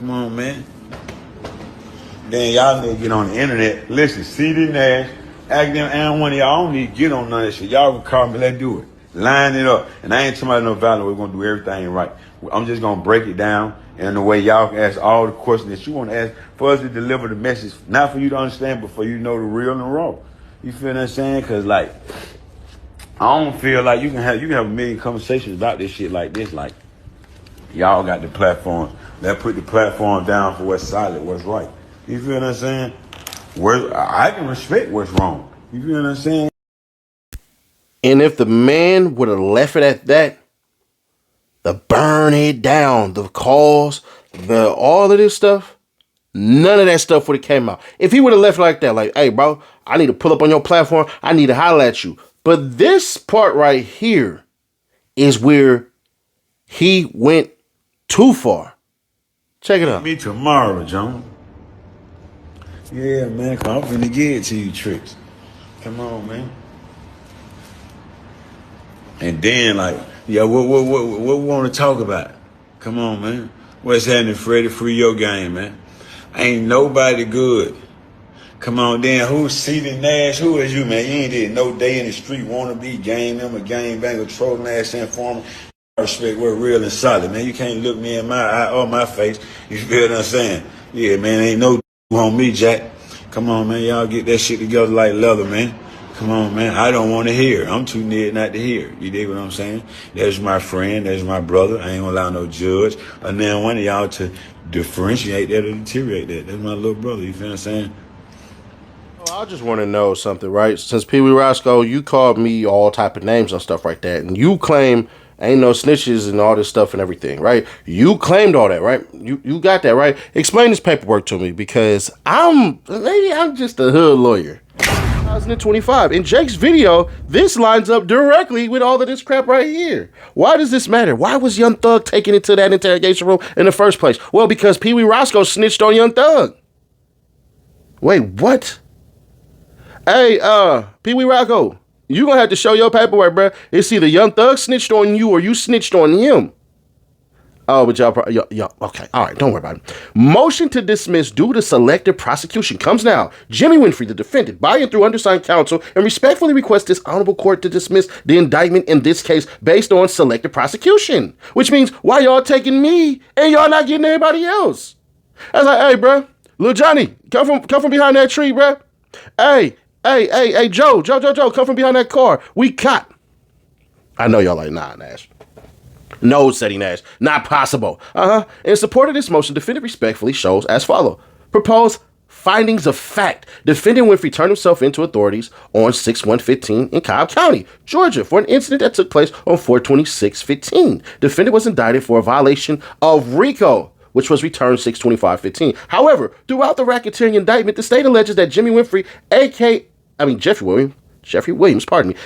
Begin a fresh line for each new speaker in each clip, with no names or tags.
Come on, man. Then y'all need to get on the internet. Listen, CD Nash, Academic, and one of y'all don't need to get on none of that shit. Y'all can call me, let's do it. Line it up. And I ain't talking about no value. We're going to do everything right. I'm just going to break it down in the way y'all can ask all the questions that you want to ask for us to deliver the message. Not for you to understand, but for you to know the real and raw. You feel what I'm saying? Because, like, I don't feel like you can have a million conversations about this shit like this. Like, y'all got the platforms. Let's put the platform down for what's solid, what's right. You feel what I'm saying? I can respect what's wrong. You feel what I'm saying?
And if the man would have left it at that, the burn it down, the calls, all of this stuff, none of that stuff would have came out. If he would have left it like that, like, hey, bro, I need to pull up on your platform. I need to holler at you. But this part right here is where he went too far. Check it out.
Me tomorrow, John. Yeah, man, I'm finna get it to you, Tricks. Come on, man. And then, like, yeah, what we want to talk about? Come on, man. What's happening, Freddie? Free your game, man. Ain't nobody good. Come on, then. Who's CD Nash? Who is you, man? You ain't did no day in the street, wanna be game member, game banger, trolling ass informant. I respect we're real and solid, man. You can't look me in my eye or my face. You feel what I'm saying? Yeah, man, ain't no on me, Jack. Come on, man. Y'all get that shit together like leather, man. Come on, man. I don't want to hear. I'm too near not to hear. You dig what I'm saying? There's my friend. There's my brother. I ain't gonna allow no judge or then one of y'all to differentiate that or deteriorate that. That's my little brother. You feel what I'm saying?
Well, I just want to know something, right? Since PeeWee Roscoe, you called me all type of names and stuff like that, and you claim ain't no snitches and all this stuff and everything, right? You claimed all that, right? You got that, right? Explain this paperwork to me, because maybe I'm just a hood lawyer. 2025. In Jake's video, this lines up directly with all of this crap right here. Why does this matter? Why was Young Thug taken into that interrogation room in the first place? Well, because PeeWee Roscoe snitched on Young Thug. Wait, what? Hey, PeeWee Roscoe, you gonna have to show your paperwork, bro. It's either Young Thug snitched on you or you snitched on him. Oh, but y'all, okay, all right, don't worry about it. Motion to dismiss due to selective prosecution comes now. Jimmy Winfrey, the defendant, by and through undersigned counsel, and respectfully requests this honorable court to dismiss the indictment in this case based on selective prosecution. Which means, why y'all taking me and y'all not getting anybody else? I was like, hey, bro, Lil Johnny, come from behind that tree, bro. Hey, Joe, come from behind that car. We caught. I know y'all like, nah, Nash. No, said he, Nash. Not possible. In support of this motion, defendant respectfully shows as follows. Proposed findings of fact. Defendant Winfrey turned himself into authorities on 6/1/15 in Cobb County, Georgia, for an incident that took place on 4/26/15. Defendant was indicted for a violation of RICO, which was returned 6/25/15. However, throughout the racketeering indictment, the state alleges that Jeffrey Williams,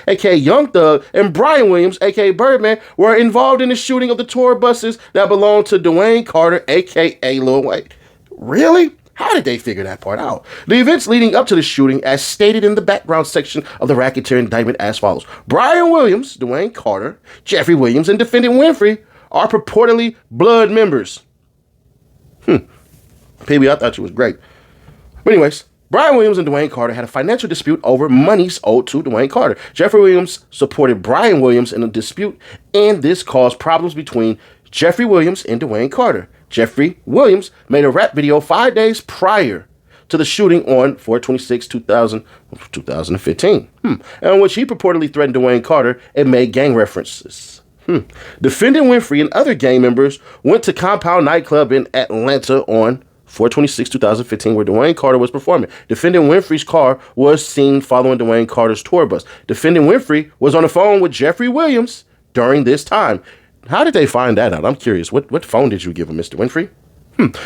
aka Young Thug, and Brian Williams, aka Birdman, were involved in the shooting of the tour buses that belonged to Dwayne Carter, aka Lil Wayne. Really? How did they figure that part out? The events leading up to the shooting, as stated in the background section of the racketeering indictment, as follows. Brian Williams, Dwayne Carter, Jeffrey Williams, and defendant Winfrey are purportedly blood members. PeeWee, I thought you was great. But anyways, Brian Williams and Dwayne Carter had a financial dispute over monies owed to Dwayne Carter. Jeffrey Williams supported Brian Williams in a dispute, and this caused problems between Jeffrey Williams and Dwayne Carter. Jeffrey Williams made a rap video 5 days prior to the shooting on 4/26/2015, in which he purportedly threatened Dwayne Carter and made gang references. Defendant Winfrey and other gang members went to Compound nightclub in Atlanta on 4/26/2015, where Dwayne Carter was performing. Defendant Winfrey's car was seen following Dwayne Carter's tour bus. Defendant Winfrey was on the phone with Jeffrey Williams during this time. How did they find that out? I'm curious. What phone did you give him, Mr. Winfrey?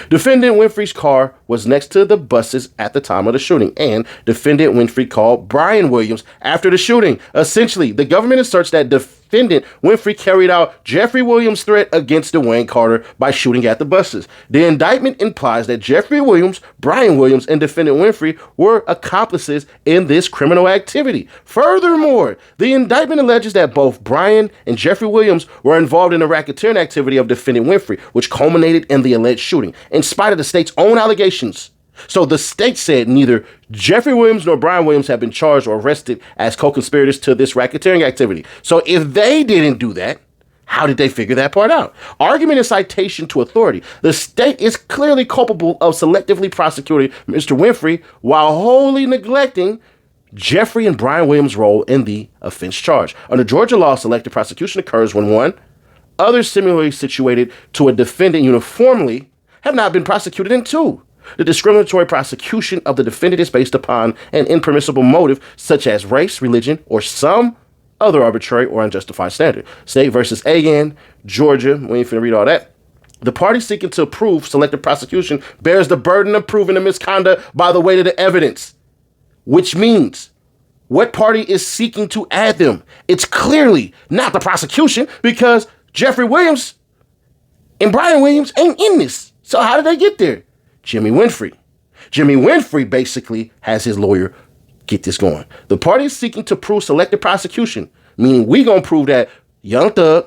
Defendant Winfrey's car was next to the buses at the time of the shooting, and Defendant Winfrey called Brian Williams after the shooting. Essentially, the government asserts that defendant Winfrey carried out Jeffrey Williams' threat against Dwayne Carter by shooting at the buses. The indictment implies that Jeffrey Williams, Brian Williams, and defendant Winfrey were accomplices in this criminal activity. Furthermore, the indictment alleges that both Brian and Jeffrey Williams were involved in the racketeering activity of defendant Winfrey, which culminated in the alleged shooting, in spite of the state's own allegations. So the state said neither Jeffrey Williams nor Brian Williams have been charged or arrested as co-conspirators to this racketeering activity. So if they didn't do that, how did they figure that part out? Argument and citation to authority. The state is clearly culpable of selectively prosecuting Mr. Winfrey while wholly neglecting Jeffrey and Brian Williams' role in the offense charge. Under Georgia law, selective prosecution occurs when one, others similarly situated to a defendant uniformly have not been prosecuted, and two, the discriminatory prosecution of the defendant is based upon an impermissible motive such as race, religion, or some other arbitrary or unjustified standard. State versus AN, Georgia. We ain't finna read all that. The party seeking to prove selective prosecution bears the burden of proving the misconduct by the weight of the evidence, which means what party is seeking to add them? It's clearly not the prosecution, because Jeffrey Williams and Brian Williams ain't in this. So how did they get there? Jimmy Winfrey. Jimmy Winfrey basically has his lawyer get this going. The party is seeking to prove selective prosecution, meaning we gonna prove that Young Thug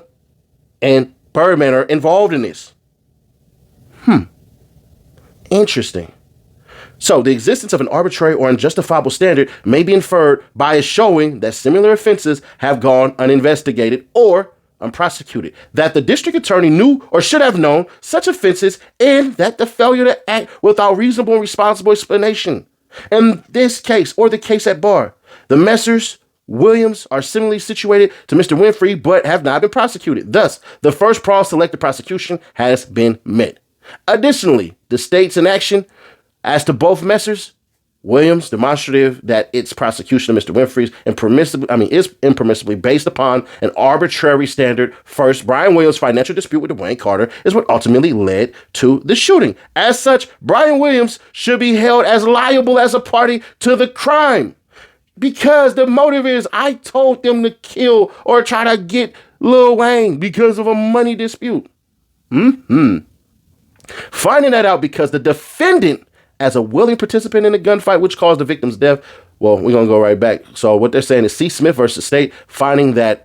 and Birdman are involved in this. Interesting. So the existence of an arbitrary or unjustifiable standard may be inferred by showing that similar offenses have gone uninvestigated or unprosecuted, that the district attorney knew or should have known such offenses, and that the failure to act without reasonable and responsible explanation. In this case, or the case at bar, the Messrs. Williams are similarly situated to Mr. Winfrey, but have not been prosecuted. Thus, the first prong, selective prosecution, has been met. Additionally, the state's inaction as to both Messrs. Williams demonstrative that its prosecution of Mr. Winfrey's is impermissibly based upon an arbitrary standard. First, Brian Williams' financial dispute with Dwayne Carter is what ultimately led to the shooting. As such, Brian Williams should be held as liable as a party to the crime, because the motive is, I told them to kill or try to get Lil Wayne because of a money dispute. Finding that out because the defendant, as a willing participant in the gunfight which caused the victim's death. Well, we're going to go right back. So what they're saying is C. Smith versus State, finding that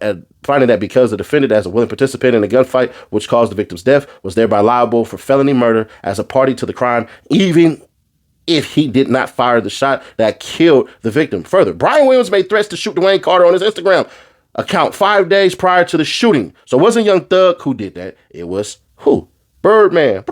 because the defendant, as a willing participant in the gunfight which caused the victim's death, was thereby liable for felony murder as a party to the crime, even if he did not fire the shot that killed the victim. Further, Brian Williams made threats to shoot Dwayne Carter on his Instagram account 5 days prior to the shooting. So it wasn't Young Thug who did that. It was who? Birdman.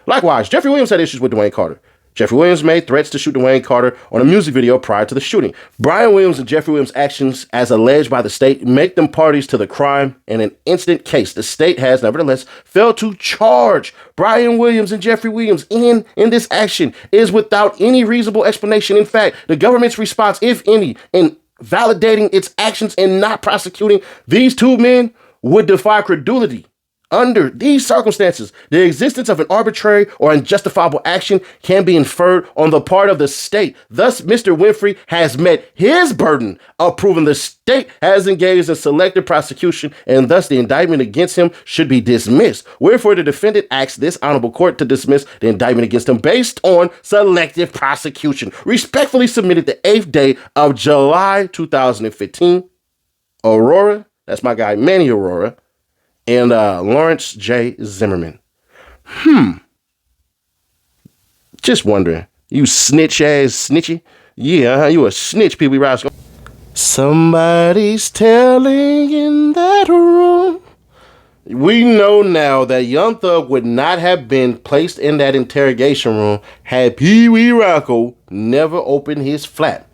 Likewise, Jeffrey Williams had issues with Dwayne Carter. Jeffrey Williams made threats to shoot Dwayne Carter on a music video prior to the shooting. Brian Williams and Jeffrey Williams' actions, as alleged by the state, make them parties to the crime. In an instant case, the state has nevertheless failed to charge Brian Williams and Jeffrey Williams in this action is without any reasonable explanation. In fact, the government's response, if any, in validating its actions and not prosecuting these two men would defy credulity. Under these circumstances, the existence of an arbitrary or unjustifiable action can be inferred on the part of the state. Thus, Mr. Winfrey has met his burden of proving the state has engaged in selective prosecution, and thus the indictment against him should be dismissed. Wherefore, the defendant asks this honorable court to dismiss the indictment against him based on selective prosecution. Respectfully submitted the 8th day of July 2015. Aurora, that's my guy Manny Aurora, and Lawrence J. Zimmerman. Just wondering. You snitch ass snitchy? Yeah, you a snitch, PeeWee Roscoe. Somebody's telling in that room. We know now that Young Thug would not have been placed in that interrogation room had PeeWee Roscoe never opened his flap.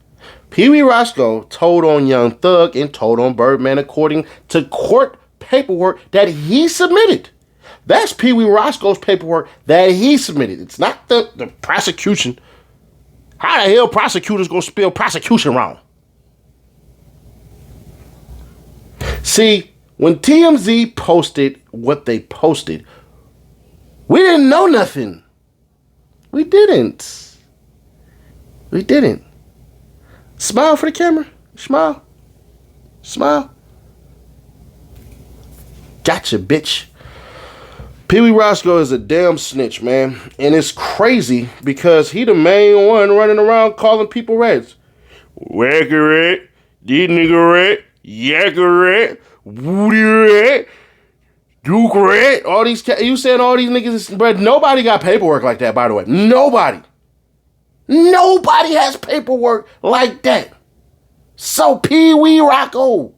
PeeWee Roscoe told on Young Thug and told on Birdman according to court paperwork that he submitted. That's PeeWee Roscoe's paperwork that he submitted. It's not the prosecution. How the hell prosecutors gonna spell prosecution wrong? See, when TMZ posted what they posted, we didn't know nothing. We didn't. Smile for the camera. Smile. Gotcha, bitch. PeeWee Roscoe is a damn snitch, man. And it's crazy because he the main one running around calling people rats. Wacker rat, this nigga rat, yacker rat, woody rat, duke rat. All these, you saying all these niggas, but nobody got paperwork like that, by the way. Nobody. Nobody has paperwork like that. So PeeWee Roscoe,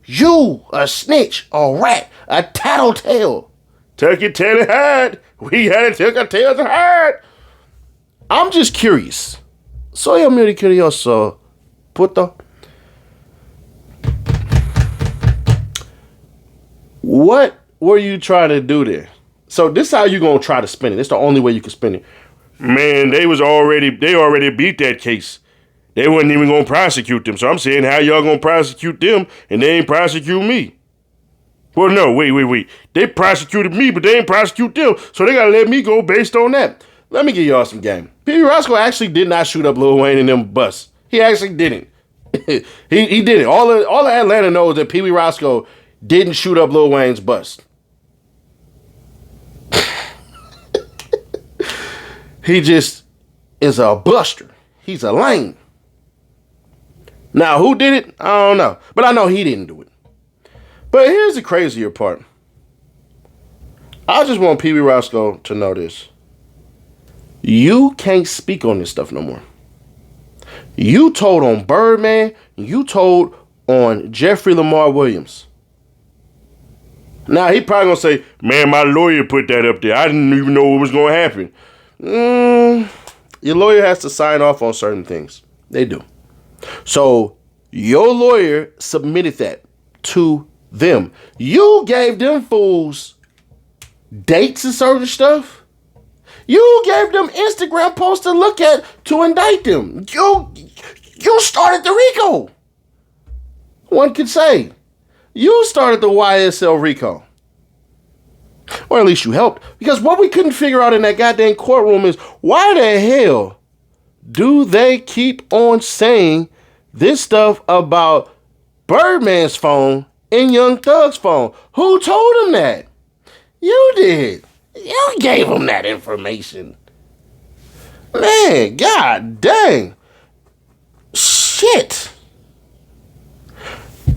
you a snitch, a rat, a tattletale. Tuck your tail and hide. We gotta tuck our tails and hide. I'm just curious. Soy muy curioso, puto. What were you trying to do there? So this is how you gonna try to spin it. It's the only way you can spin it. Man, they already beat that case. They wasn't even gonna prosecute them. So I'm saying, how y'all gonna prosecute them and they ain't prosecute me? Well, no, wait. They prosecuted me, but they ain't prosecute them. So they gotta let me go based on that. Let me give y'all some game. PeeWee Roscoe actually did not shoot up Lil Wayne and them busts. He actually didn't. he did it. All of Atlanta knows that PeeWee Roscoe didn't shoot up Lil Wayne's bust. He just is a buster. He's a lame. Now, who did it? I don't know. But I know he didn't do it. But here's the crazier part. I just want PeeWee Roscoe to know this. You can't speak on this stuff no more. You told on Birdman. You told on Jeffrey Lamar Williams. Now, he probably going to say, man, my lawyer put that up there. I didn't even know what was going to happen. Your lawyer has to sign off on certain things. They do. So, your lawyer submitted that to them. You gave them fools dates and certain stuff. You gave them Instagram posts to look at to indict them. You started the RICO. One could say. You started the YSL RICO. Or at least you helped. Because what we couldn't figure out in that goddamn courtroom is, why the hell do they keep on saying this stuff about Birdman's phone and Young Thug's phone? Who told him that? You did. You gave him that information. Man, god dang. Shit.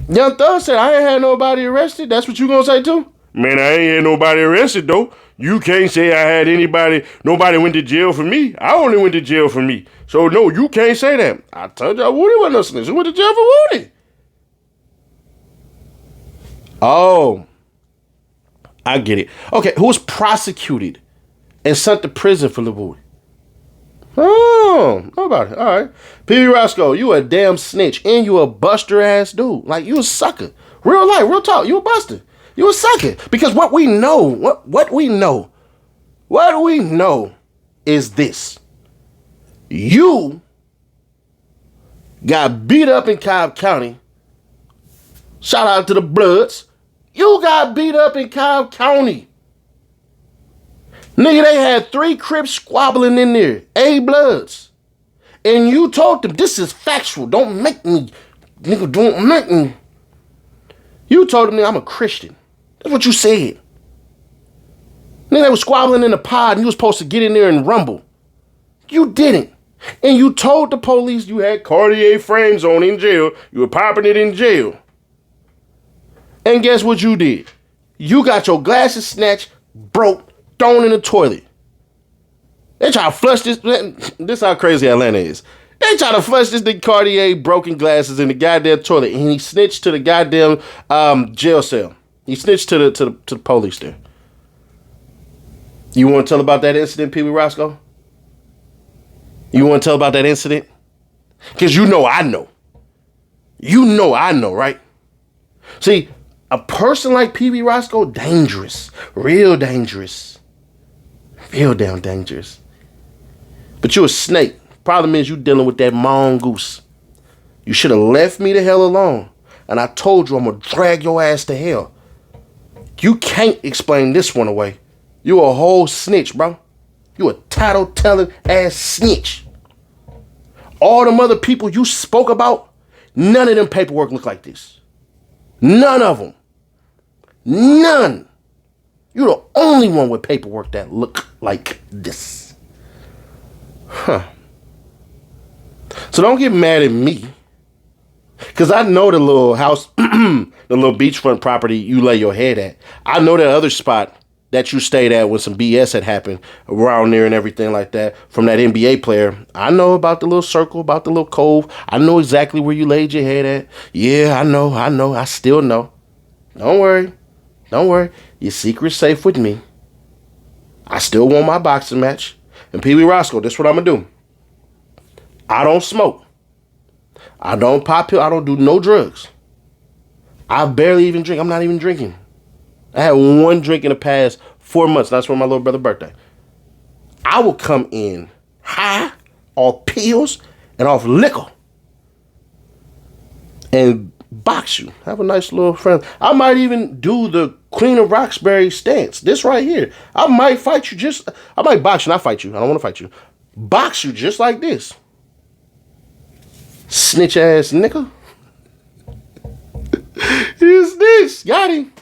Young Thug said, I ain't had nobody arrested. That's what you gonna say too? Man, I ain't had nobody arrested though. You can't say I had nobody went to jail for me. I only went to jail for me. So no, you can't say that. I told y'all Woody wasn't no snitch. Who went to jail for Woody? Oh, I get it. Okay, who was prosecuted and sent to prison for Lil Woody? Oh, know about it. All right. PeeWee Roscoe, you a damn snitch and you a buster ass dude. Like, you a sucker. Real life, real talk. You a buster. You a sucker. Because what we know is this. You got beat up in Cobb County. Shout out to the Bloods. You got beat up in Cobb County. Nigga, they had 3 Crips squabbling in there. Bloods. And you told them, this is factual. Don't make me. Nigga, don't make me. You told them, I'm a Christian. That's what you said. Nigga, they was squabbling in the pod and you was supposed to get in there and rumble. You didn't. And you told the police you had Cartier frames on in jail. You were popping it in jail. And guess what you did? You got your glasses snatched, broke, thrown in the toilet. They try to flush this. This how crazy Atlanta is. They try to flush this nigga Cartier broken glasses in the goddamn toilet, and he snitched to the goddamn jail cell. He snitched to the police there. You want to tell about that incident, PeeWee Roscoe? You want to tell about that incident? Because you know I know. You know I know, right? See, a person like PeeWee Roscoe, dangerous. Real dangerous. Real damn dangerous. But you a snake. Problem is you dealing with that mongoose. You should have left me the hell alone. And I told you I'm going to drag your ass to hell. You can't explain this one away. You a whole snitch, bro. You a tattle-telling ass snitch. All them other people you spoke about, none of them paperwork look like this. None of them. None. You're the only one with paperwork that look like this. Huh. So don't get mad at me. Because I know the little house, the little beachfront property you lay your head at. I know that other spot that you stayed at when some BS had happened around there and everything like that from that NBA player. I know about the little circle, about the little cove. I know exactly where you laid your head at. Yeah, I know. I still know. Don't worry. Your secret's safe with me. I still want my boxing match. And PeeWee Roscoe, this is what I'm going to do. I don't smoke. I don't pop pills. I don't do no drugs. I barely even drink. I'm not even drinking. I had one drink in the past 4 months. That's for my little brother's birthday. I will come in high off pills and off liquor and box you. Have a nice little friend. I might even do the Queen of Roxbury stance. This right here. I might fight you I might box you, not fight you. I don't want to fight you. Box you just like this. Snitch ass nigga. You snitch. Got him.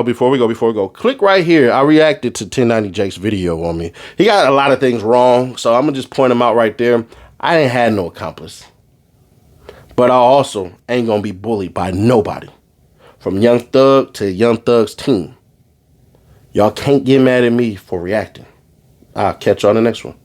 Before we go. Click right here. I reacted to 1090 Jake's video on me. He got a lot of things wrong, so I'm going to just point them out right there. I ain't had no accomplice. But I also ain't going to be bullied by nobody. From Young Thug to Young Thug's team. Y'all can't get mad at me for reacting. I'll catch you on the next one.